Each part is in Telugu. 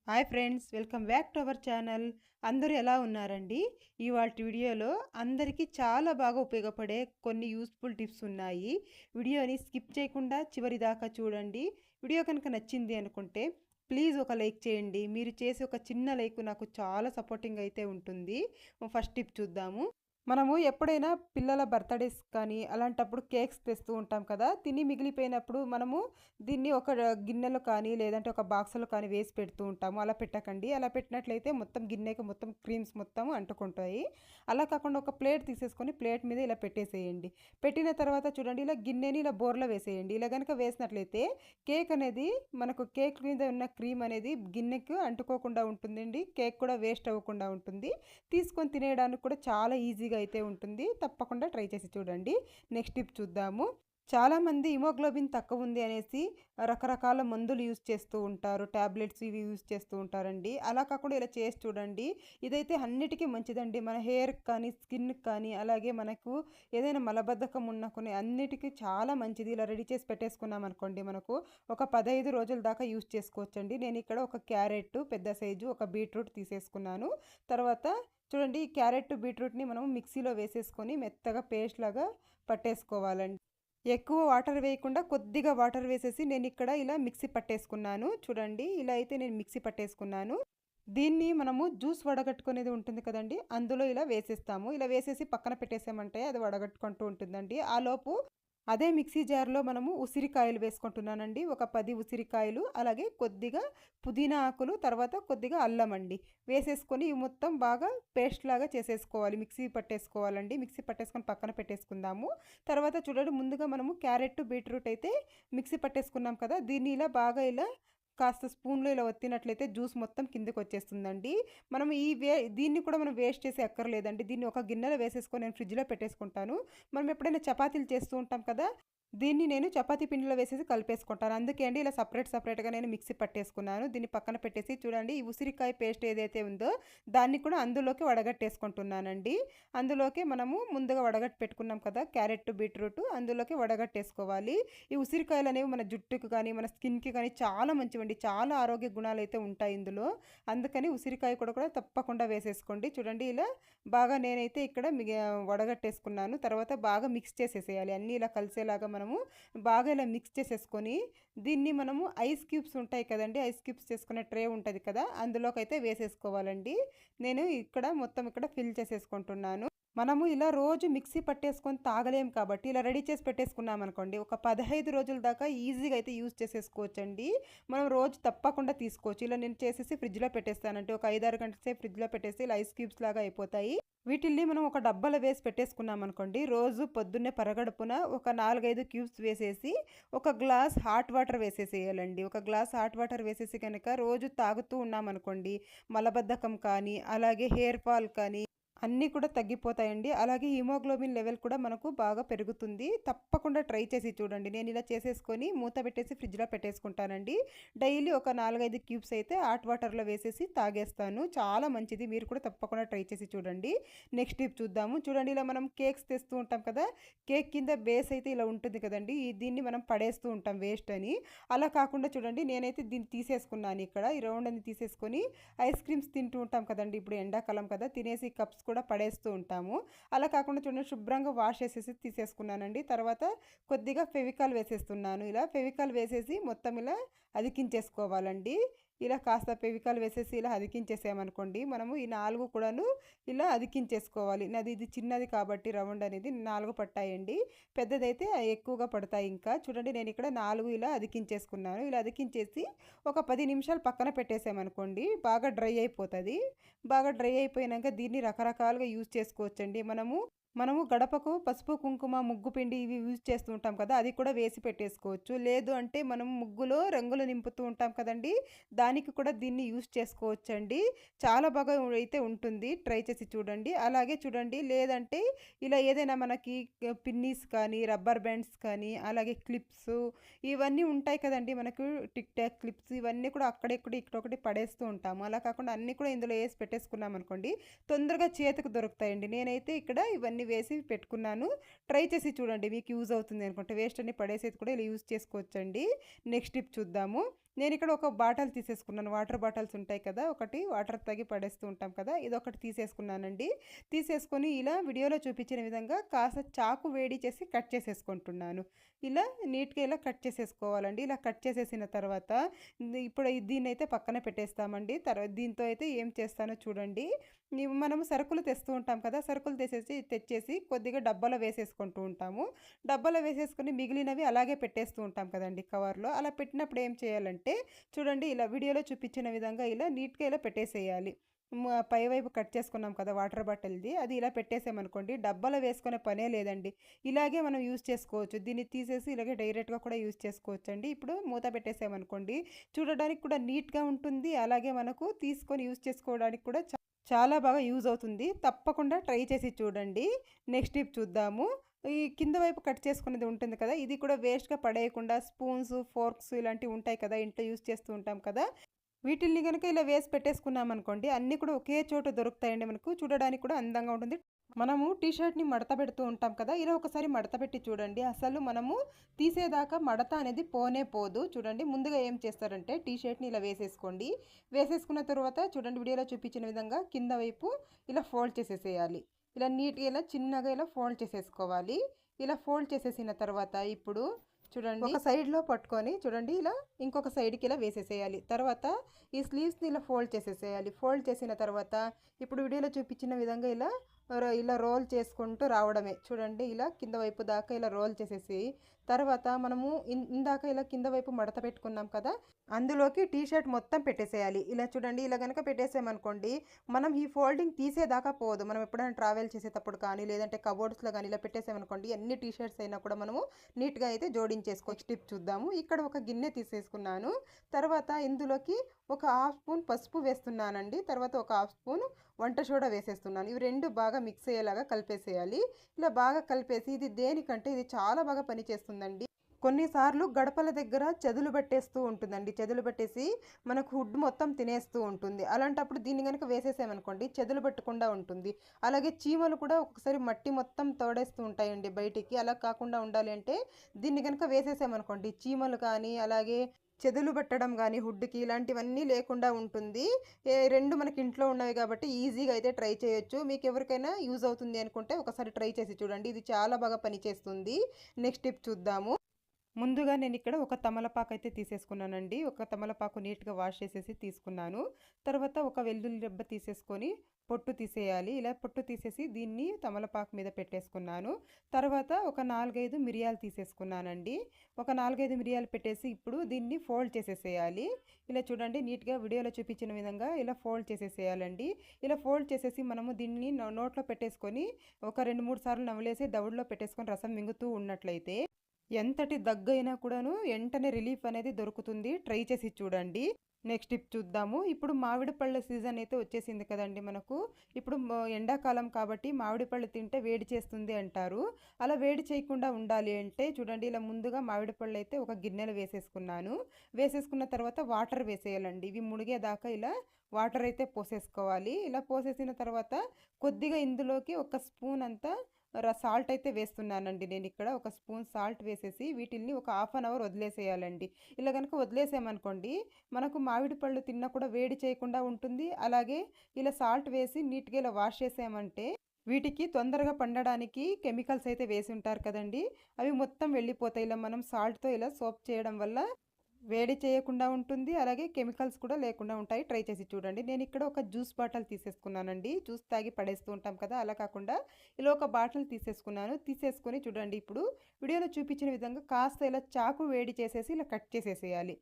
Hi friends, welcome back to our channel. అందరూ ఎలా ఉన్నారండి? ఇవాల్టి వీడియోలో అందరికీ చాలా బాగా ఉపయోగపడే కొన్ని యూస్ఫుల్ టిప్స్ ఉన్నాయి. వీడియోని స్కిప్ చేయకుండా చివరి దాకా చూడండి. వీడియో కనుక నచ్చింది అనుకుంటే ప్లీజ్ ఒక లైక్ చేయండి. మీరు చేసే ఒక చిన్న లైక్ నాకు చాలా సపోర్టింగ్ అయితే ఉంటుంది. ఫస్ట్ టిప్ చూద్దాము. మనము ఎప్పుడైనా పిల్లల బర్త్డేస్ కానీ అలాంటప్పుడు కేక్స్ తెస్తూ ఉంటాం కదా, తిని మిగిలిపోయినప్పుడు మనము దీన్ని ఒక గిన్నెలో కానీ లేదంటే ఒక బాక్స్లో కానీ వేసి పెడుతూ ఉంటాము. అలా పెట్టకండి. అలా పెట్టినట్లయితే మొత్తం గిన్నెకి మొత్తం క్రీమ్స్ మొత్తం అంటుకుంటాయి. అలా కాకుండా ఒక ప్లేట్ తీసేసుకొని ప్లేట్ మీద ఇలా పెట్టేసేయండి. పెట్టిన తర్వాత చూడండి, ఇలా గిన్నెని ఇలా బోర్లో వేసేయండి. ఇలా కనుక వేసినట్లయితే కేక్ అనేది మనకు కేక్ మీద ఉన్న క్రీమ్ అనేది గిన్నెకు అంటుకోకుండా ఉంటుందండి. కేక్ కూడా వేస్ట్ అవ్వకుండా ఉంటుంది. తీసుకొని తినేయడానికి కూడా చాలా ఈజీగా అయితే ఉంటుంది. తప్పకుండా ట్రై చేసి చూడండి. నెక్స్ట్ టిప్ చూద్దాము. చాలామంది హిమోగ్లోబిన్ తక్కువ ఉంది అనేసి రకరకాల మందులు యూజ్ చేస్తూ ఉంటారు. టాబ్లెట్స్ ఇవి యూజ్ చేస్తూ ఉంటారండి. అలా కాకుండా ఇలా చేసి చూడండి. ఇదైతే అన్నిటికీ మంచిదండి. మన హెయిర్కి కానీ స్కిన్కి కానీ అలాగే మనకు ఏదైనా మలబద్ధకం ఉన్న కొన్ని అన్నిటికీ చాలా మంచిది. ఇలా రెడీ చేసి పెట్టేసుకున్నాం అనుకోండి, మనకు ఒక 15 రోజుల దాకా యూజ్ చేసుకోవచ్చండి. నేను ఇక్కడ ఒక క్యారెట్ పెద్ద సైజు, ఒక బీట్రూట్ తీసేసుకున్నాను. తర్వాత చూడండి, ఈ క్యారెట్ బీట్రూట్ని మనం మిక్సీలో వేసేసుకొని మెత్తగా పేస్ట్ లాగా పట్టేసుకోవాలండి. ఎక్కువ వాటర్ వేయకుండా కొద్దిగా వాటర్ వేసేసి నేను ఇక్కడ ఇలా మిక్సీ పట్టేసుకున్నాను. చూడండి, ఇలా అయితే నేను మిక్సీ పట్టేసుకున్నాను. దీన్ని మనము జ్యూస్ వడగట్టుకునేది ఉంటుంది కదండి, అందులో ఇలా వేసేస్తాము. ఇలా వేసేసి పక్కన పెట్టేసామంటే అది వడగట్టుకుంటూ ఉంటుందండి. ఆలోపు అదే మిక్సీ జార్లో మనము ఉసిరికాయలు వేసుకుంటున్నానండి. ఒక 10 ఉసిరికాయలు, అలాగే కొద్దిగా పుదీనా ఆకులు, తర్వాత కొద్దిగా అల్లం అండి వేసేసుకొని ఇవి మొత్తం బాగా పేస్ట్ లాగా చేసేసుకోవాలి. మిక్సీ పట్టేసుకోవాలండి. మిక్సీ పట్టేసుకొని పక్కన పెట్టేసుకుందాము. తర్వాత చూడండి, ముందుగా మనము క్యారెట్ బీట్రూట్ అయితే మిక్సీ పట్టేసుకున్నాం కదా, దీన్ని ఇలా బాగా ఇలా కాస్త స్పూన్లో ఇలా ఒత్తినట్లయితే జ్యూస్ మొత్తం కిందకి వచ్చేస్తుందండి. మనం దీన్ని కూడా మనం వేస్ట్ చేసి ఎక్కర్లేదండి. దీన్ని ఒక గిన్నెలో వేసేసుకొని నేను ఫ్రిడ్జ్లో పెట్టేసుకుంటాను. మనం ఎప్పుడైనా చపాతీలు చేస్తూ ఉంటాం కదా, దీన్ని నేను చపాతీ పిండిలో వేసేసి కలిపేసుకుంటాను. అందుకే అండి ఇలా సపరేట్‌గా నేను మిక్సీ పట్టేసుకున్నాను. దీన్ని పక్కన పెట్టేసి చూడండి, ఈ ఉసిరికాయ పేస్ట్ ఏదైతే ఉందో దాన్ని కూడా అందులోకి వడగట్టేసుకుంటున్నానండి. అందులోకి మనము ముందుగా వడగట్టి పెట్టుకున్నాం కదా క్యారెట్, బీట్రూట్, అందులోకి వడగట్టేసుకోవాలి. ఈ ఉసిరికాయలు అనేవి మన జుట్టుకు కానీ మన స్కిన్‌కి కానీ చాలా మంచివండి. చాలా ఆరోగ్య గుణాలైతే ఉంటాయి ఇందులో. అందుకని ఉసిరికాయ కూడా తప్పకుండా వేసేసుకోండి. చూడండి, ఇలా బాగా నేనైతే ఇక్కడ వడగట్టేసుకున్నాను. తర్వాత బాగా మిక్స్ చేసేసేయాలి. అన్నీ ఇలా కలిసేలాగా మనము బాగా ఇలా మిక్స్ చేసేసుకొని దీన్ని మనము ఐస్ క్యూబ్స్ ఉంటాయి కదండి, ఐస్ క్యూబ్స్ చేసుకునే ట్రే ఉంటుంది కదా, అందులోకైతే వేసేసుకోవాలండి. నేను ఇక్కడ మొత్తం ఇక్కడ ఫిల్ చేసేసుకుంటున్నాను. మనము ఇలా రోజు మిక్సీ పట్టేసుకొని తాగలేం కాబట్టి ఇలా రెడీ చేసి పెట్టేసుకున్నాం అనుకోండి, ఒక 15 రోజుల దాకా ఈజీగా అయితే యూజ్ చేసేసుకోవచ్చండి. మనం రోజు తప్పకుండా తీసుకోవచ్చు. ఇలా నేను చేసేసి ఫ్రిడ్జ్లో పెట్టేస్తానంటే ఒక 5-6 గంటల సేపు ఫ్రిడ్జ్లో పెట్టేసి ఇలా ఐస్ క్యూబ్స్ లాగా అయిపోతాయి. వీటిల్ని మనం ఒక డబ్బాలో వేసి పెట్టేసుకున్నాం అనుకోండి, రోజు పొద్దున్నే పరగడుపున ఒక 4-5 క్యూబ్స్ వేసేసి ఒక గ్లాస్ హాట్ వాటర్ వేసేసేయాలండి. ఒక గ్లాస్ హాట్ వాటర్ వేసేసి కనుక రోజు తాగుతూ ఉన్నామనుకోండి, మలబద్ధకం కానీ అలాగే హెయిర్ ఫాల్ కానీ అన్నీ కూడా తగ్గిపోతాయండి. అలాగే హిమోగ్లోబిన్ లెవెల్ కూడా మనకు బాగా పెరుగుతుంది. తప్పకుండా ట్రై చేసి చూడండి. నేను ఇలా చేసేసుకొని మూత పెట్టేసి ఫ్రిడ్జ్లో పెట్టేసుకుంటానండి. డైలీ ఒక 4-5 క్యూబ్స్ అయితే హాట్ వాటర్లో వేసేసి తాగేస్తాను. చాలా మంచిది. మీరు కూడా తప్పకుండా ట్రై చేసి చూడండి. నెక్స్ట్ టిప్ చూద్దాము. చూడండి, ఇలా మనం కేక్స్ తెస్తూ ఉంటాం కదా, కేక్ కింద బేస్ అయితే ఇలా ఉంటుంది కదండి, దీన్ని మనం పడేస్తూ ఉంటాం వేస్ట్ అని. అలా కాకుండా చూడండి, నేనైతే దీన్ని తీసేసుకున్నాను. ఇక్కడ ఈ రౌండ్ అని తీసేసుకొని ఐస్ క్రీమ్స్ తింటూ ఉంటాం కదండి, ఇప్పుడు ఎండాకాలం కదా, తినేసి కప్స్ కూడా పడేస్తూ ఉంటాము. అలా కాకుండా చూడండి, శుభ్రంగా వాష్ చేసేసి తీసేసుకున్నానండి. తర్వాత కొద్దిగా ఫెవికాల్ వేసేస్తున్నాను. ఇలా ఫెవికాల్ వేసేసి మొత్తం ఇలా అదికించేసుకోవాలండి. ఇలా కాస్త ఫెవికాల్ వేసేసి ఇలా అదికించేసామనుకోండి, మనము ఈ 4 కూడాను ఇలా అదికించేసుకోవాలి. నాది ఇది చిన్నది కాబట్టి రౌండ్ అనేది 4 పట్టాయండి. పెద్దదైతే ఎక్కువగా పడతాయి. ఇంకా చూడండి, నేను ఇక్కడ 4 ఇలా అదికించేసుకున్నాను. ఇలా అదికించేసి ఒక 10 నిమిషాలు పక్కన పెట్టేసామనుకోండి, బాగా డ్రై అయిపోతుంది. బాగా డ్రై అయిపోయినాక దీన్ని రకరకాలుగా యూజ్ చేసుకోవచ్చండి. మనము గడపకు పసుపు, కుంకుమ, ముగ్గు పిండి ఇవి యూజ్ చేస్తూ ఉంటాం కదా, అది కూడా వేసి పెట్టేసుకోవచ్చు. లేదు అంటే మనం ముగ్గులో రంగులు నింపుతూ ఉంటాం కదండి, దానికి కూడా దీన్ని యూజ్ చేసుకోవచ్చండి. చాలా బాగా అయితే ఉంటుంది. ట్రై చేసి చూడండి. అలాగే చూడండి, లేదంటే ఇలా ఏదైనా మనకి పిన్నీస్ కానీ రబ్బర్ బ్యాండ్స్ కానీ అలాగే క్లిప్స్ ఇవన్నీ ఉంటాయి కదండి, మనకు టిక్ టాక్ క్లిప్స్ ఇవన్నీ కూడా అక్కడెక్కడి ఇక్కడొకటి పడేస్తూ ఉంటాము. అలా కాకుండా అన్నీ కూడా ఇందులో వేసి పెట్టేసుకున్నాం అనుకోండి, తొందరగా చేతికి దొరుకుతాయండి. నేనైతే ఇక్కడ ఇవన్నీ వేసి పెట్టుకున్నాను. ట్రై చేసి చూడండి, మీకు యూజ్ అవుతుంది అనుకుంటే. వేస్ట్ అన్ని పడేసేది కూడా ఇలా యూజ్ చేసుకోవచ్చండి. నెక్స్ట్ టిప్ చూద్దాము. నేను ఇక్కడ ఒక బాటిల్ తీసేసుకున్నాను. వాటర్ బాటిల్స్ ఉంటాయి కదా, ఒకటి వాటర్ తాగి పడేస్తూ ఉంటాం కదా, ఇదొకటి తీసేసుకున్నానండి. తీసేసుకొని ఇలా వీడియోలో చూపించిన విధంగా కాస్త చాకు వేడి చేసి కట్ చేసేసుకుంటున్నాను. ఇలా నీట్గా ఇలా కట్ చేసేసుకోవాలండి. ఇలా కట్ చేసేసిన తర్వాత ఇప్పుడు దీన్ని అయితే పక్కన పెట్టేస్తామండి. తర్వాత దీంతో అయితే ఏం చేస్తానో చూడండి. మనము సరుకులు తెస్తూ ఉంటాం కదా, సరుకులు తెచ్చేసి కొద్దిగా డబ్బాలో వేసేసుకుంటూ ఉంటాము. డబ్బాలో వేసేసుకొని మిగిలినవి అలాగే పెట్టేస్తూ ఉంటాం కదండి కవర్లో. అలా పెట్టినప్పుడు ఏం చేయాలంటే చూడండి, ఇలా వీడియోలో చూపించిన విధంగా ఇలా నీట్గా ఇలా పెట్టేసేయాలి. పైవైపు కట్ చేసుకున్నాం కదా వాటర్ బాటిల్ది, అది ఇలా పెట్టేసామనుకోండి, డబ్బాలో వేసుకునే పనే లేదండి. ఇలాగే మనం యూజ్ చేసుకోవచ్చు. దీన్ని తీసేసి ఇలాగే డైరెక్ట్గా కూడా యూజ్ చేసుకోవచ్చు అండి. ఇప్పుడు మూత పెట్టేసామనుకోండి, చూడడానికి కూడా నీట్గా ఉంటుంది. అలాగే మనకు తీసుకొని యూజ్ చేసుకోవడానికి కూడా చాలా బాగా యూజ్ అవుతుంది. తప్పకుండా ట్రై చేసి చూడండి. నెక్స్ట్ టిప్ చూద్దాము. ఈ కింద వైపు కట్ చేసుకునేది ఉంటుంది కదా, ఇది కూడా వేస్ట్గా పడేయకుండా స్పూన్స్, ఫోర్క్స్ ఇలాంటివి ఉంటాయి కదా, ఇంట్లో యూజ్ చేస్తూ ఉంటాం కదా, వీటిల్ని కనుక ఇలా వేసి పెట్టేసుకున్నాం అనుకోండి, అన్నీ కూడా ఒకే చోట దొరుకుతాయండి. మనకు చూడడానికి కూడా అందంగా ఉంటుంది. మనము టీషర్ట్ని మడత పెడుతూ ఉంటాం కదా, ఇలా ఒకసారి మడత పెట్టి చూడండి. అసలు మనము తీసేదాకా మడత అనేది పోనే పోదు. చూడండి, ముందుగా ఏం చేస్తారంటే టీషర్ట్ని ఇలా వేసేసుకోండి. వేసేసుకున్న తర్వాత చూడండి, వీడియోలో చూపించిన విధంగా కింద వైపు ఇలా ఫోల్డ్ చేసేసేయాలి. ఇలా నీట్గా ఇలా చిన్నగా ఇలా ఫోల్డ్ చేసేసుకోవాలి. ఇలా ఫోల్డ్ చేసేసిన తర్వాత ఇప్పుడు చూడండి, ఒక సైడ్లో పట్టుకొని చూడండి, ఇలా ఇంకొక సైడ్కి ఇలా వేసేసేయాలి. తర్వాత ఈ స్లీవ్స్ని ఇలా ఫోల్డ్ చేసేసేయాలి. ఫోల్డ్ చేసిన తర్వాత ఇప్పుడు వీడియోలో చూపించిన విధంగా ఇలా రోల్ చేసుకుంటూ రావడమే. చూడండి, ఇలా కింద వైపు దాకా ఇలా రోల్ చేసేసి తర్వాత మనము ఇందాక ఇలా కింద వైపు మడత పెట్టుకున్నాం కదా, అందులోకి టీషర్ట్ మొత్తం పెట్టేసేయాలి. ఇలా చూడండి, ఇలా కనుక పెట్టేసామనుకోండి, మనం ఈ ఫోల్డింగ్ తీసేదాకా పోదు. మనం ఎప్పుడైనా ట్రావెల్ చేసేటప్పుడు కానీ లేదంటే కబోర్డ్స్లో కానీ ఇలా పెట్టేసామనుకోండి, ఎన్ని టీషర్ట్స్ అయినా కూడా మనము నీట్గా అయితే జోడించేసుకోవచ్చు. టిప్ చూద్దాము. ఇక్కడ ఒక గిన్నె తీసేసుకున్నాను. తర్వాత ఇందులోకి ఒక హాఫ్ స్పూన్ పసుపు వేస్తున్నానండి. తర్వాత ఒక హాఫ్ స్పూన్ వంట సోడా వేసేస్తున్నాను. ఇవి రెండు బాగా మిక్స్ అయ్యేలాగా కలిపేసేయాలి. ఇలా బాగా కలిపేసి, ఇది దేనికంటే ఇది చాలా బాగా పనిచేస్తుందండి. కొన్నిసార్లు గడపల దగ్గర చెదులు పట్టేస్తూ ఉంటుందండి. చెదులు పట్టేసి మనకు హుడ్ మొత్తం తినేస్తూ ఉంటుంది. అలాంటప్పుడు దీన్ని కనుక వేసేసామనుకోండి, చెదులు పట్టకుండా ఉంటుంది. అలాగే చీమలు కూడా ఒక్కొక్కసారి మట్టి మొత్తం తోడేస్తూ ఉంటాయండి బయటికి. అలా కాకుండా ఉండాలి అంటే దీన్ని కనుక వేసేసామనుకోండి, చీమలు కానీ అలాగే చెదులు పెట్టడం కానీ హుడ్కి ఇలాంటివన్నీ లేకుండా ఉంటుంది. రెండు మనకి ఇంట్లో ఉన్నవి కాబట్టి ఈజీగా అయితే ట్రై చేయొచ్చు. మీకు ఎవరికైనా యూజ్ అవుతుంది అనుకుంటే ఒకసారి ట్రై చేసి చూడండి. ఇది చాలా బాగా పనిచేస్తుంది. నెక్స్ట్ టిప్ చూద్దాము. ముందుగా నేను ఇక్కడ ఒక తమలపాకు అయితే తీసేసుకున్నానండి. ఒక తమలపాకు నీట్గా వాష్ చేసేసి తీసుకున్నాను. తర్వాత ఒక వెల్లుల్లి రెబ్బ తీసేసుకొని పొట్టు తీసేయాలి. ఇలా పొట్టు తీసేసి దీన్ని తమలపాకు మీద పెట్టేసుకున్నాను. తర్వాత ఒక 4-5 మిరియాలు తీసేసుకున్నానండి. ఒక 4-5 మిరియాలు పెట్టేసి ఇప్పుడు దీన్ని ఫోల్డ్ చేసేసేయాలి. ఇలా చూడండి, నీట్గా వీడియోలో చూపించిన విధంగా ఇలా ఫోల్డ్ చేసేసేయాలండి. ఇలా ఫోల్డ్ చేసేసి మనము దీన్ని నోట్లో పెట్టేసుకొని ఒక 2-3 సార్లు నవలేసి దవడలో పెట్టేసుకొని రసం మింగుతూ ఉన్నట్లయితే ఎంతటి దగ్గైనా కూడాను వెంటనే రిలీఫ్ అనేది దొరుకుతుంది. ట్రై చేసి చూడండి. నెక్స్ట్ టిప్ చూద్దాము. ఇప్పుడు మామిడి పళ్ళ సీజన్ అయితే వచ్చేసింది కదండి మనకు. ఇప్పుడు ఎండాకాలం కాబట్టి మామిడి పళ్ళు తింటే వేడి చేస్తుంది అంటారు. అలా వేడి చేయకుండా ఉండాలి అంటే చూడండి, ఇలా ముందుగా మామిడి పళ్ళు అయితే ఒక గిన్నెలో వేసేసుకున్నాను. వేసేసుకున్న తర్వాత వాటర్ వేసేయాలండి. ఇవి మునిగేదాకా ఇలా వాటర్ అయితే పోసేసుకోవాలి. ఇలా పోసేసిన తర్వాత కొద్దిగా ఇందులోకి ఒక స్పూన్ అంతా సాల్ట్ అయితే వేస్తున్నానండి. నేను ఇక్కడ ఒక స్పూన్ సాల్ట్ వేసేసి వీటిల్ని ఒక హాఫ్ అన్ అవర్ వదిలేసేయాలండి. ఇలా కనుక వదిలేసామనుకోండి, మనకు మామిడి పళ్ళు తిన్నా కూడా వేడి చేయకుండా ఉంటుంది. అలాగే ఇలా సాల్ట్ వేసి నీట్గా ఇలా వాష్ చేసామంటే వీటికి తొందరగా పండడానికి కెమికల్స్ అయితే వేసి ఉంటారు కదండి, అవి మొత్తం వెళ్ళిపోతాయి. ఇలా మనం సాల్ట్తో ఇలా సోప్ చేయడం వల్ల వేడి చేయకుండా ఉంటుంది. అలాగే కెమికల్స్ కూడా లేకుండా ఉంటాయి. ట్రై చేసి చూడండి. నేను ఇక్కడ ఒక జ్యూస్ బాటిల్ తీసేసుకున్నానండి. జ్యూస్ తాగి పడేస్తూ ఉంటాం కదా, అలా కాకుండా ఇలా ఒక బాటిల్ తీసేసుకున్నాను. తీసేసుకొని చూడండి, ఇప్పుడు వీడియోలో చూపించిన విధంగా కాస్త ఇలా చాకు వేడి చేసేసి ఇలా కట్ చేసేసేయాలి.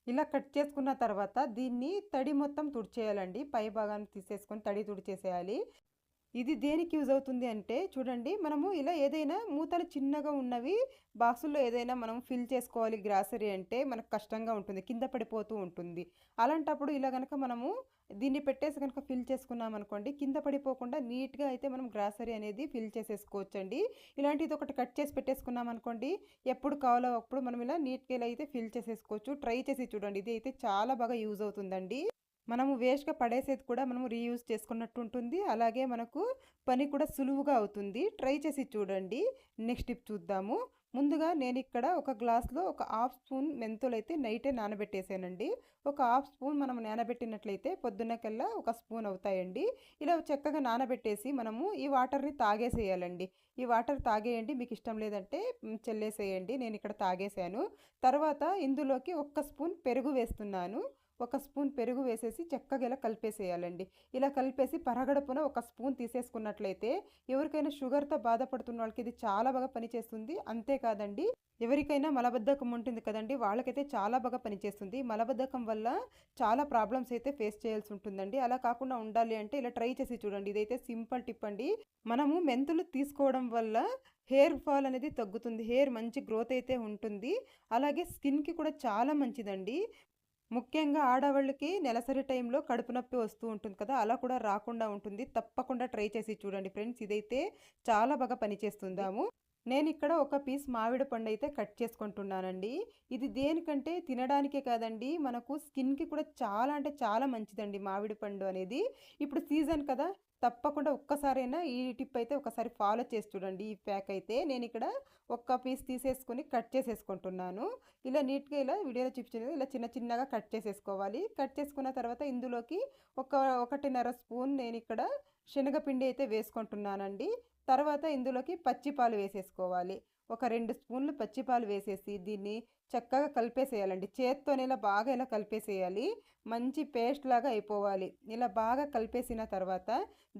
ఇలా కట్ చేసుకున్న తర్వాత దీన్ని తడి మొత్తం తుడిచేయాలండి. పై భాగాన్ని తీసేసుకొని తడి తుడిచేసేయాలి. ఇది దేనికి యూజ్ అవుతుంది అంటే చూడండి, మనము ఇలా ఏదైనా మూతలు చిన్నగా ఉన్నవి బాక్సుల్లో ఏదైనా మనం ఫిల్ చేసుకోవాలి గ్రాసరీ అంటే మనకు కష్టంగా ఉంటుంది, కింద పడిపోతూ ఉంటుంది. అలాంటప్పుడు ఇలా కనుక మనము దీన్ని పెట్టేసి కనుక ఫిల్ చేసుకున్నాం అనుకోండి, కింద పడిపోకుండా నీట్గా అయితే మనం గ్రాసరీ అనేది ఫిల్ చేసేసుకోవచ్చండి. ఇలాంటిది ఒకటి కట్ చేసి పెట్టేసుకున్నాం అనుకోండి, ఎప్పుడు కావాలో అప్పుడు మనం ఇలా నీట్గా ఇలా అయితే ఫిల్ చేసేసుకోవచ్చు. ట్రై చేసి చూడండి, ఇది అయితే చాలా బాగా యూజ్ అవుతుందండి. మనము వేస్ట్గా పడేసేది కూడా మనము రీయూజ్ చేసుకున్నట్టు ఉంటుంది. అలాగే మనకు పని కూడా సులువుగా అవుతుంది. ట్రై చేసి చూడండి. నెక్స్ట్ టిప్ చూద్దాము. ముందుగా నేను ఇక్కడ ఒక గ్లాస్లో ఒక హాఫ్ స్పూన్ మెంతులు అయితే నైటే నానబెట్టేసానండి. ఒక హాఫ్ స్పూన్ మనం నానబెట్టినట్లయితే పొద్దున్నకల్లా ఒక స్పూన్ అవుతాయండి. ఇలా చక్కగా నానబెట్టేసి మనము ఈ వాటర్ని తాగేసేయాలండి. ఈ వాటర్ తాగేయండి, మీకు ఇష్టం లేదంటే చెల్లేసేయండి. నేను ఇక్కడ తాగేసాను. తర్వాత ఇందులోకి ఒక్క స్పూన్ పెరుగు వేస్తున్నాను. ఒక స్పూన్ పెరుగు వేసేసి చక్కగా ఇలా కలిపేసేయాలండి. ఇలా కలిపేసి పరగడుపున ఒక స్పూన్ తీసేసుకున్నట్లయితే ఎవరికైనా షుగర్తో బాధపడుతున్న వాళ్ళకి ఇది చాలా బాగా పనిచేస్తుంది. అంతేకాదండి, ఎవరికైనా మలబద్ధకం ఉంటుంది కదండి, వాళ్ళకైతే చాలా బాగా పనిచేస్తుంది. మలబద్ధకం వల్ల చాలా ప్రాబ్లమ్స్ అయితే ఫేస్ చేయాల్సి ఉంటుందండి. అలా కాకుండా ఉండాలి అంటే ఇలా ట్రై చేసి చూడండి. ఇదైతే సింపుల్ టిప్ అండి. మనము మెంతులు తీసుకోవడం వల్ల హెయిర్ ఫాల్ అనేది తగ్గుతుంది. హెయిర్ మంచి గ్రోత్ అయితే ఉంటుంది. అలాగే స్కిన్కి కూడా చాలా మంచిదండి. ముఖ్యంగా ఆడవాళ్ళకి నెలసరి టైంలో కడుపు నొప్పి వస్తూ ఉంటుంది కదా, అలా కూడా రాకుండా ఉంటుంది. తప్పకుండా ట్రై చేసి చూడండి ఫ్రెండ్స్. ఇదైతే చాలా బాగా పనిచేస్తుందాము. నేను ఇక్కడ ఒక పీస్ మామిడి పండు అయితే కట్ చేసుకుంటున్నానండి. ఇది దేనికంటే తినడానికే కాదండి, మనకు స్కిన్కి కూడా చాలా అంటే చాలా మంచిదండి మామిడి పండు అనేది. ఇప్పుడు సీజన్ కదా, తప్పకుండా ఒక్కసారైనా ఈ టిప్ అయితే ఒకసారి ఫాలో చేసి చూడండి. ఈ ప్యాక్ అయితే నేను ఇక్కడ ఒక్క పీస్ తీసేసుకొని కట్ చేసేసుకుంటున్నాను. ఇలా నీట్గా ఇలా వీడియోలో చూపించినది ఇలా చిన్న చిన్నగా కట్ చేసేసుకోవాలి. కట్ చేసుకున్న తర్వాత ఇందులోకి ఒక 1.5 స్పూన్ నేను ఇక్కడ శనగపిండి అయితే వేసుకుంటున్నానండి. తర్వాత ఇందులోకి పచ్చిపాలు వేసేసుకోవాలి. ఒక 2 స్పూన్లు పచ్చిపాలు వేసేసి దీన్ని చక్కగా కలిపేసేయాలండి. చేత్తోనే ఇలా బాగా ఇలా కలిపేసేయాలి. మంచి పేస్ట్ లాగా అయిపోవాలి. ఇలా బాగా కలిపేసిన తర్వాత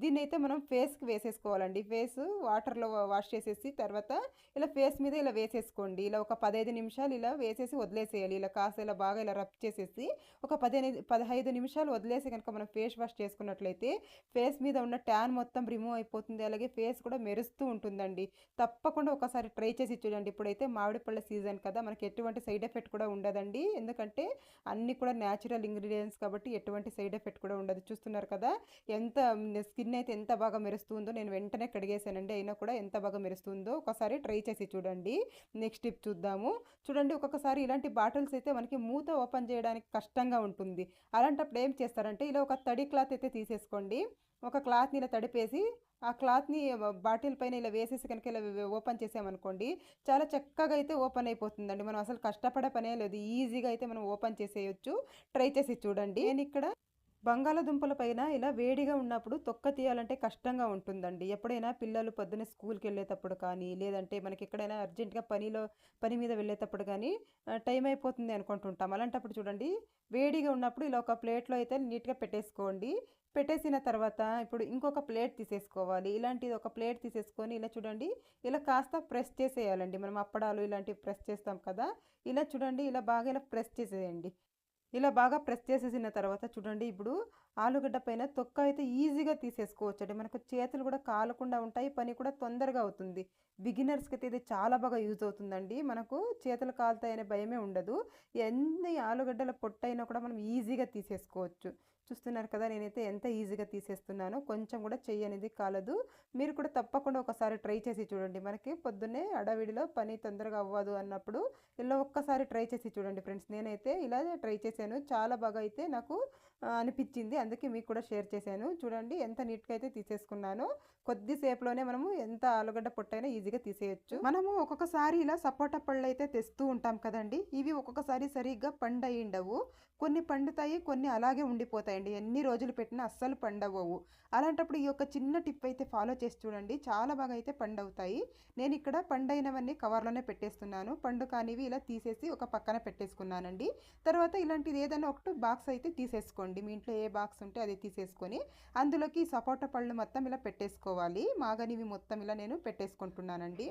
దీన్నైతే మనం ఫేస్కి వేసేసుకోవాలండి. ఫేస్ వాటర్లో వాష్ చేసేసి తర్వాత ఇలా ఫేస్ మీద ఇలా వేసేసుకోండి. ఇలా ఒక 15 నిమిషాలు ఇలా వేసేసి వదిలేసేయాలి. ఇలా కాస్త ఇలా బాగా ఇలా రబ్ చేసేసి ఒక 15 నిమిషాలు వదిలేసి కనుక మనం ఫేస్ వాష్ చేసుకున్నట్లయితే ఫేస్ మీద ఉన్న ట్యాన్ మొత్తం రిమూవ్ అయిపోతుంది. అలాగే ఫేస్ కూడా మెరుస్తూ ఉంటుందండి. తప్పకుండా ఒకసారి ట్రై చేసి చూడండి. ఇప్పుడైతే మామిడి పళ్ళ సీజన్ కదా, మనకి ఎటువంటి సైడ్ ఎఫెక్ట్ కూడా ఉండదండి. ఎందుకంటే అన్నీ కూడా న్యాచురల్ ఇంగ్రీడియంట్స్ కాబట్టి ఎటువంటి సైడ్ ఎఫెక్ట్ కూడా ఉండదు. చూస్తున్నారు కదా ఎంత స్కిన్ అయితే ఎంత బాగా మెరుస్తుందో. నేను వెంటనే కడిగేసానండి, అయినా కూడా ఎంత బాగా మెరుస్తుందో. ఒకసారి ట్రై చేసి చూడండి. నెక్స్ట్ టిప్ చూద్దాము. చూడండి, ఒక్కొక్కసారి ఇలాంటి బాటిల్స్ అయితే మనకి మూత ఓపెన్ చేయడానికి కష్టంగా ఉంటుంది. అలాంటప్పుడు ఏం చేస్తారంటే ఇలా ఒక తడి క్లాత్ అయితే తీసేసుకోండి. ఒక క్లాత్ని ఇలా తడిపేసి ఆ క్లాత్ని బాటిల్ పైన ఇలా వేసేసి కనుక ఇలా ఓపెన్ చేసామనుకోండి, చాలా చక్కగా అయితే ఓపెన్ అయిపోతుందండి. మనం అసలు కష్టపడే పనే లేదు, ఈజీగా అయితే మనం ఓపెన్ చేసేయచ్చు. ట్రై చేసి చూడండి. నేను ఇక్కడ బంగాళదుంపల పైన ఇలా వేడిగా ఉన్నప్పుడు తొక్క తీయాలంటే కష్టంగా ఉంటుందండి. ఎప్పుడైనా పిల్లలు పొద్దున్నే స్కూల్కి వెళ్ళేటప్పుడు కానీ, లేదంటే మనకి ఎక్కడైనా అర్జెంటుగా పని మీద వెళ్ళేటప్పుడు కానీ టైం అయిపోతుంది అనుకుంటుంటాం. అలాంటప్పుడు చూడండి, వేడిగా ఉన్నప్పుడు ఇలా ఒక ప్లేట్లో అయితే నీట్గా పెట్టేసుకోండి. పెట్టేసిన తర్వాత ఇప్పుడు ఇంకొక ప్లేట్ తీసేసుకోవాలి. ఇలాంటిది ఒక ప్లేట్ తీసేసుకొని ఇలా చూడండి, ఇలా కాస్త ప్రెస్ చేసేయాలండి. మనం అప్పడాలు ఇలాంటివి ప్రెస్ చేస్తాం కదా, ఇలా చూడండి, ఇలా బాగా ఇలా ప్రెస్ చేసేయండి. ఇలా బాగా ప్రెస్ చేసేసిన తర్వాత చూడండి, ఇప్పుడు ఆలుగడ్డ పైన తొక్క అయితే ఈజీగా తీసేసుకోవచ్చండి. మనకు చేతులు కూడా కాలకుండా ఉంటాయి, పని కూడా తొందరగా అవుతుంది. బిగినర్స్కి అయితే ఇది చాలా బాగా యూజ్ అవుతుందండి. మనకు చేతులు కాలుతాయనే భయమే ఉండదు. ఎన్ని ఆలుగడ్డల పొట్టైనా కూడా మనం ఈజీగా తీసేసుకోవచ్చు. చూస్తున్నారు కదా, నేనైతే ఎంత ఈజీగా తీసేస్తున్నానో. కొంచెం కూడా చెయ్యి అనేది కాలదు. మీరు కూడా తప్పకుండా ఒకసారి ట్రై చేసి చూడండి. మనకి పొద్దున్నే అడవిడిలో పని తొందరగా అవ్వదు అన్నప్పుడు ఇలా ఒక్కసారి ట్రై చేసి చూడండి ఫ్రెండ్స్. నేనైతే ఇలా ట్రై చేశాను, చాలా బాగా అయితే నాకు అనిపించింది. అందుకే మీకు కూడా షేర్ చేశాను. చూడండి ఎంత నీట్గా అయితే తీసేసుకున్నానో. కొద్దిసేపులోనే మనము ఎంత ఆలుగడ్డ పొట్టైనా ఈజీగా తీసేయచ్చు. మనము ఒక్కొక్కసారి ఇలా సపోటా పళ్ళు అయితే తెస్తూ ఉంటాం కదండి, ఇవి ఒక్కొక్కసారి సరిగ్గా పండు అయి ఉండవు. కొన్ని పండుతాయి, కొన్ని అలాగే ఉండిపోతాయండి. ఎన్ని రోజులు పెట్టినా అస్సలు పండవవు. అలాంటప్పుడు ఈ యొక్క చిన్న టిప్ అయితే ఫాలో చేసి చూడండి, చాలా బాగా అయితే పండవుతాయి. నేను ఇక్కడ పండైనవన్నీ కవర్లోనే పెట్టేస్తున్నాను. పండు కానివి ఇలా తీసేసి ఒక పక్కన పెట్టేసుకున్నానండి. తర్వాత ఇలాంటిది ఏదైనా ఒకటి బాక్స్ అయితే తీసేసుకోండి. మీ ఇంట్లో ఏ బాక్స్ ఉంటే అది తీసేసుకొని అందులోకి సపోటా పళ్ళు మొత్తం ఇలా పెట్టేసుకోవాలి. మాగనివి మొత్తం ఇలా నేను పెట్టేసుకుంటున్నానండి.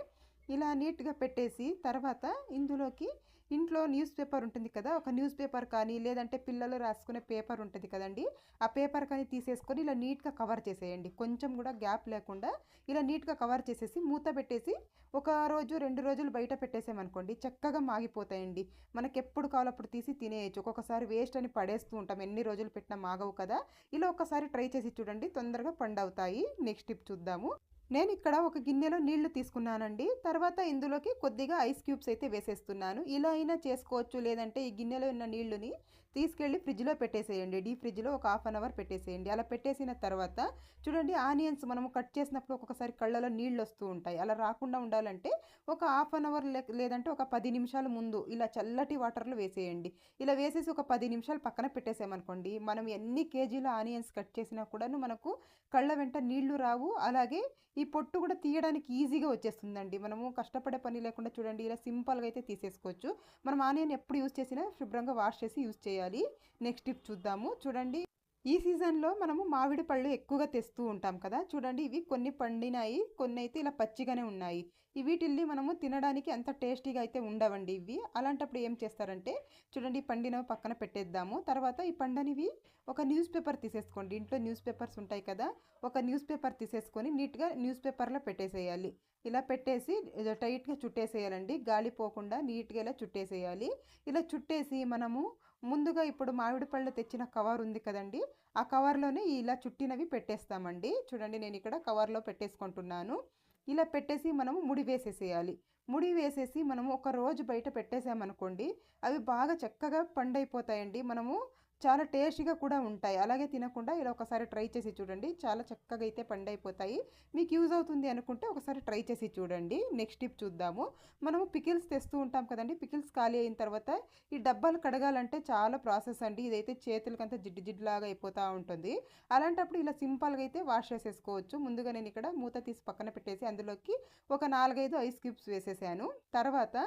ఇలా నీట్గా పెట్టేసి తర్వాత ఇందులోకి ఇంట్లో న్యూస్ పేపర్ ఉంటుంది కదా, ఒక న్యూస్ పేపర్ కానీ లేదంటే పిల్లలు రాసుకునే పేపర్ ఉంటుంది కదండి, ఆ పేపర్ కానీ తీసేసుకొని ఇలా నీట్గా కవర్ చేసేయండి. కొంచెం కూడా గ్యాప్ లేకుండా ఇలా నీట్గా కవర్ చేసేసి మూత పెట్టేసి ఒక రోజు 2 రోజులు బయట పెట్టేసామనుకోండి, చక్కగా మాగిపోతాయండి. మనకి ఎప్పుడు కావాలప్పుడు తీసి తినేయచ్చు. ఒక్కొక్కసారి వేస్ట్ అని పడేస్తూ ఉంటాం, ఎన్ని రోజులు పెట్టినా మాగవు కదా. ఇలా ఒకసారి ట్రై చేసి చూడండి, తొందరగా పండవుతాయి. నెక్స్ట్ టిప్ చూద్దాము. నేను ఇక్కడ ఒక గిన్నెలో నీళ్లు తీసుకున్నానండి. తర్వాత ఇందులోకి కొద్దిగా ఐస్ క్యూబ్స్ అయితే వేసేస్తున్నాను. ఇలా అయినా చేసుకోవచ్చు, లేదంటే ఈ గిన్నెలో ఉన్న నీళ్ళుని తీసుకెళ్ళి ఫ్రిడ్జ్లో పెట్టేసేయండి. డీప్ ఫ్రిడ్జ్లో ఒక హాఫ్ అన్ అవర్ పెట్టేసేయండి. అలా పెట్టేసిన తర్వాత చూడండి, ఆనియన్స్ మనము కట్ చేసినప్పుడు ఒక్కొక్కసారి కళ్ళలో నీళ్ళు వస్తూ ఉంటాయి. అలా రాకుండా ఉండాలంటే ఒక హాఫ్ అన్ అవర్ లేదంటే ఒక 10 నిమిషాల ముందు ఇలా చల్లటి వాటర్లో వేసేయండి. ఇలా వేసేసి ఒక 10 నిమిషాలు పక్కన పెట్టేసామనుకోండి, మనం ఎన్ని కేజీల ఆనియన్స్ కట్ చేసినా కూడాను మనకు కళ్ళ వెంట నీళ్లు రావు. అలాగే ఈ పొట్టు కూడా తీయడానికి ఈజీగా వచ్చేస్తుందండి. మనము కష్టపడే పని లేకుండా చూడండి, ఇలా సింపుల్గా అయితే తీసేసుకోవచ్చు. మనం ఆనియన్ ఎప్పుడు యూజ్ చేసినా శుభ్రంగా వాష్ చేసి యూజ్ చేయాలి. నెక్స్ట్ టిప్ చూద్దాము. చూడండి, ఈ సీజన్లో మనము మామిడి పళ్ళు ఎక్కువగా తెస్తూ ఉంటాం కదా. చూడండి, ఇవి కొన్ని పండినాయి, కొన్ని అయితే ఇలా పచ్చిగానే ఉన్నాయి. వీటిల్ని మనము తినడానికి అంత టేస్టీగా అయితే ఉండవండి ఇవి. అలాంటప్పుడు ఏం చేస్తారంటే చూడండి, పండినవి పక్కన పెట్టేద్దాము. తర్వాత ఈ పండనివి ఒక న్యూస్ పేపర్ తీసేసుకోండి. ఇంట్లో న్యూస్ పేపర్స్ ఉంటాయి కదా, ఒక న్యూస్ పేపర్ తీసేసుకొని నీట్గా న్యూస్ పేపర్లో పెట్టేసేయాలి. ఇలా పెట్టేసి టైట్గా చుట్టేసేయాలండి, గాలి పోకుండా నీట్గా ఇలా చుట్టేసేయాలి. ఇలా చుట్టేసి మనము ముందుగా ఇప్పుడు మామిడి పళ్ళు తెచ్చిన కవర్ ఉంది కదండి, ఆ కవర్లోనే ఇలా చుట్టినవి పెట్టేస్తామండి. చూడండి, నేను ఇక్కడ కవర్లో పెట్టేసుకుంటున్నాను. ఇలా పెట్టేసి మనము ముడి వేసేసేయాలి. ముడి వేసేసి మనము ఒక రోజు బయట పెట్టేసామనుకోండి, అవి బాగా చక్కగా పండైపోతాయండి. మనము చాలా టేస్టీగా కూడా ఉంటాయి. అలాగే తినకుండా ఇలా ఒకసారి ట్రై చేసి చూడండి, చాలా చక్కగా అయితే పండైపోతాయి. మీకు యూజ్ అవుతుంది అనుకుంటే ఒకసారి ట్రై చేసి చూడండి. నెక్స్ట్ టిప్ చూద్దాము. మనము పికిల్స్ తెస్తూ ఉంటాం కదండి, పికిల్స్ ఖాళీ అయిన తర్వాత ఈ డబ్బాలు కడగాలంటే చాలా ప్రాసెస్ అండి. ఇదైతే చేతులకంతా జిడ్డు జిడ్డులాగా అయిపోతూ ఉంటుంది. అలాంటప్పుడు ఇలా సింపుల్గా అయితే వాష్ చేసేసుకోవచ్చు. ముందుగా నేను ఇక్కడ మూత తీసి పక్కన పెట్టేసి అందులోకి ఒక 4-5 ఐస్ క్యూబ్స్ వేసేసాను. తర్వాత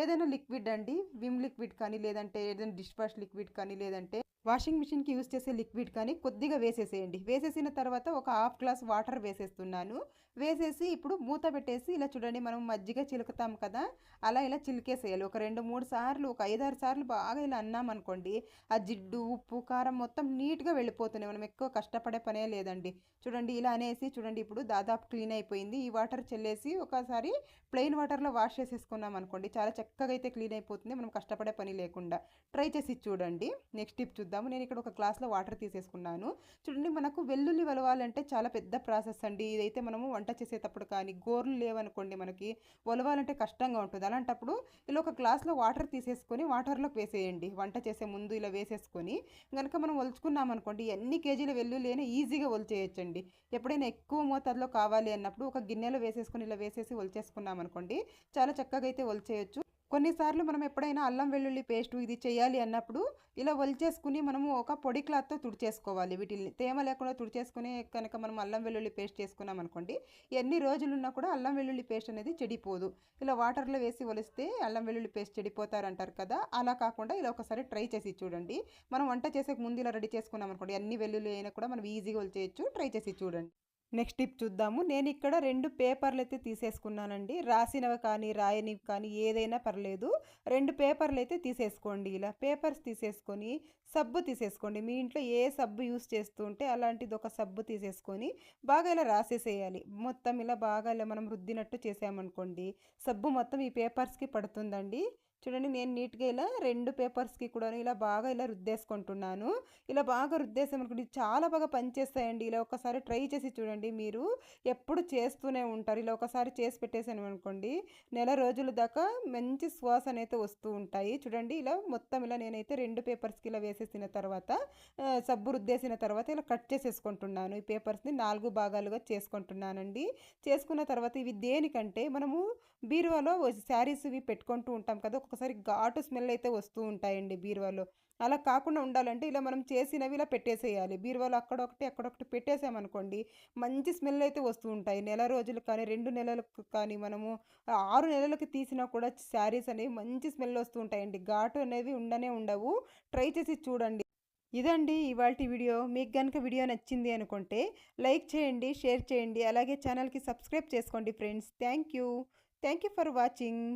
ఏదైనా లిక్విడ్ అండి, విమ్ లిక్విడ్ కానీ, లేదంటే ఏదైనా డిష్ వాష్ లిక్విడ్ కానీ, లేదంటే వాషింగ్ మిషన్కి యూజ్ చేసే లిక్విడ్ కానీ కొద్దిగా వేసేసేయండి. వేసేసిన తర్వాత ఒక హాఫ్ గ్లాస్ వాటర్ వేసేస్తున్నాను. వేసేసి ఇప్పుడు మూత పెట్టేసి ఇలా చూడండి, మనం మజ్జిగ చిలుకుతాం కదా, అలా ఇలా చిలికేసేయాలి. ఒక 2-3 సార్లు, ఒక 5-6 సార్లు బాగా ఇలా అన్నామనుకోండి, ఆ జిడ్డు, ఉప్పు, కారం మొత్తం నీట్గా వెళ్ళిపోతున్నాయి. మనం ఎక్కువ కష్టపడే పనే లేదండి. చూడండి, ఇలా అనేసి చూడండి, ఇప్పుడు దాదాపు క్లీన్ అయిపోయింది. ఈ వాటర్ చెల్లేసి ఒకసారి ప్లెయిన్ వాటర్లో వాష్ చేసేసుకున్నాం అనుకోండి, చాలా చక్కగా అయితే క్లీన్ అయిపోతుంది. మనం కష్టపడే పని లేకుండా. ట్రై చేసి చూడండి. నెక్స్ట్ టిప్ చూద్దాము. నేను ఇక్కడ ఒక గ్లాస్లో వాటర్ తీసేసుకున్నాను. చూడండి, మనకు వెల్లుల్లి వలవాలంటే చాలా పెద్ద ప్రాసెస్ అండి. ఇదైతే మనము వంట చేసేటప్పుడు కానీ, గోర్లు లేవనుకోండి, మనకి వలవాలంటే కష్టంగా ఉంటుంది. అలాంటప్పుడు ఇలా ఒక గ్లాస్లో వాటర్ తీసేసుకొని వాటర్లోకి వేసేయండి. వంట చేసే ముందు ఇలా వేసేసుకొని కనుక మనం ఒలుచుకున్నాం అనుకోండి, ఎన్ని కేజీల వెల్లుల్లి అయినా ఈజీగా ఒలిచేయచ్చండి. ఎప్పుడైనా ఎక్కువ మోతాదులో కావాలి అన్నప్పుడు ఒక గిన్నెలో వేసేసుకొని ఇలా వేసేసి ఒలిచేసుకున్నాం అనుకోండి, చాలా చక్కగా అయితే ఒలిచేయచ్చు. కొన్నిసార్లు మనం ఎప్పుడైనా అల్లం వెల్లుల్లి పేస్ట్ ఇది చేయాలి అన్నప్పుడు ఇలా ఒలిచేసుకుని మనము ఒక పొడి క్లాత్తో తుడిచేసుకోవాలి. వీటిని తేమ లేకుండా తుడిచేసుకుని కనుక మనం అల్లం వెల్లుల్లి పేస్ట్ చేసుకున్నాం అనుకోండి, ఎన్ని రోజులున్నా కూడా అల్లం వెల్లుల్లి పేస్ట్ అనేది చెడిపోదు. ఇలా వాటర్లో వేసి ఒలిస్తే అల్లం వెల్లుల్లి పేస్ట్ చెడిపోతారంటారు కదా, అలా కాకుండా ఇలా ఒకసారి ట్రై చేసి చూడండి. మనం వంట చేసే ముందు ఇలా రెడీ చేసుకున్నాం అనుకోండి, అన్ని వెల్లుల్లి అయినా కూడా మనం ఈజీగా ఒలిచేయచ్చు. ట్రై చేసి చూడండి. నెక్స్ట్ టిప్ చూద్దాము. నేను ఇక్కడ 2 పేపర్లు అయితే తీసేసుకున్నానండి. రాసినవి కానీ, రాయనివి కానీ ఏదైనా పర్లేదు. 2 పేపర్లు అయితే తీసేసుకోండి. ఇలా పేపర్స్ తీసేసుకొని సబ్బు తీసేసుకోండి. మీ ఇంట్లో ఏ సబ్బు యూస్ చేస్తూ ఉంటే అలాంటిది ఒక సబ్బు తీసేసుకొని బాగా ఇలా రాసేసేయాలి. మొత్తం ఇలా బాగా ఇలా మనం రుద్దినట్టు చేసామనుకోండి, సబ్బు మొత్తం ఈ పేపర్స్కి పడుతుందండి. చూడండి, నేను నీట్గా ఇలా 2 పేపర్స్కి కూడా ఇలా బాగా ఇలా రుద్దేసుకుంటున్నాను. ఇలా బాగా రుద్దేసామనుకోండి, చాలా బాగా పనిచేస్తాయండి. ఇలా ఒకసారి ట్రై చేసి చూడండి. మీరు ఎప్పుడు చేస్తూనే ఉంటారు. ఇలా ఒకసారి చేసి పెట్టేసాను అనుకోండి, నెల రోజుల దాకా మంచి సువాసన అయితే వస్తూ ఉంటాయి. చూడండి, ఇలా మొత్తం ఇలా నేనైతే 2 పేపర్స్కి ఇలా వేసేసిన తర్వాత సబ్బు రుద్దేసిన తర్వాత ఇలా కట్ చేసేసుకుంటున్నాను. ఈ పేపర్స్ని 4 భాగాలుగా చేసుకుంటున్నానండి. చేసుకున్న తర్వాత ఇవి దేనికంటే మనము బీరువాలో శారీస్ ఇవి పెట్టుకుంటూ ఉంటాం కదా, ఒక్కొక్కసారి ఘాటు స్మెల్ అయితే వస్తూ ఉంటాయండి బీరువాలో. అలా కాకుండా ఉండాలంటే ఇలా మనం చేసినవి ఇలా పెట్టేసేయాలి. బీరువాలో అక్కడొకటి అక్కడొకటి పెట్టేసామనుకోండి, మంచి స్మెల్ అయితే వస్తూ ఉంటాయి. నెల రోజులు కానీ, 2 నెలలకు కానీ, మనము 6 నెలలకు తీసినా కూడా శారీస్ అనేవి మంచి స్మెల్ వస్తూ ఉంటాయండి. ఘాటు అనేవి ఉండవు. ట్రై చేసి చూడండి. ఇదండి ఇవాల్టి వీడియో. మీకు కనుక వీడియో నచ్చింది అనుకుంటే లైక్ చేయండి, షేర్ చేయండి, అలాగే ఛానల్కి సబ్స్క్రైబ్ చేసుకోండి friends. Thank you for watching.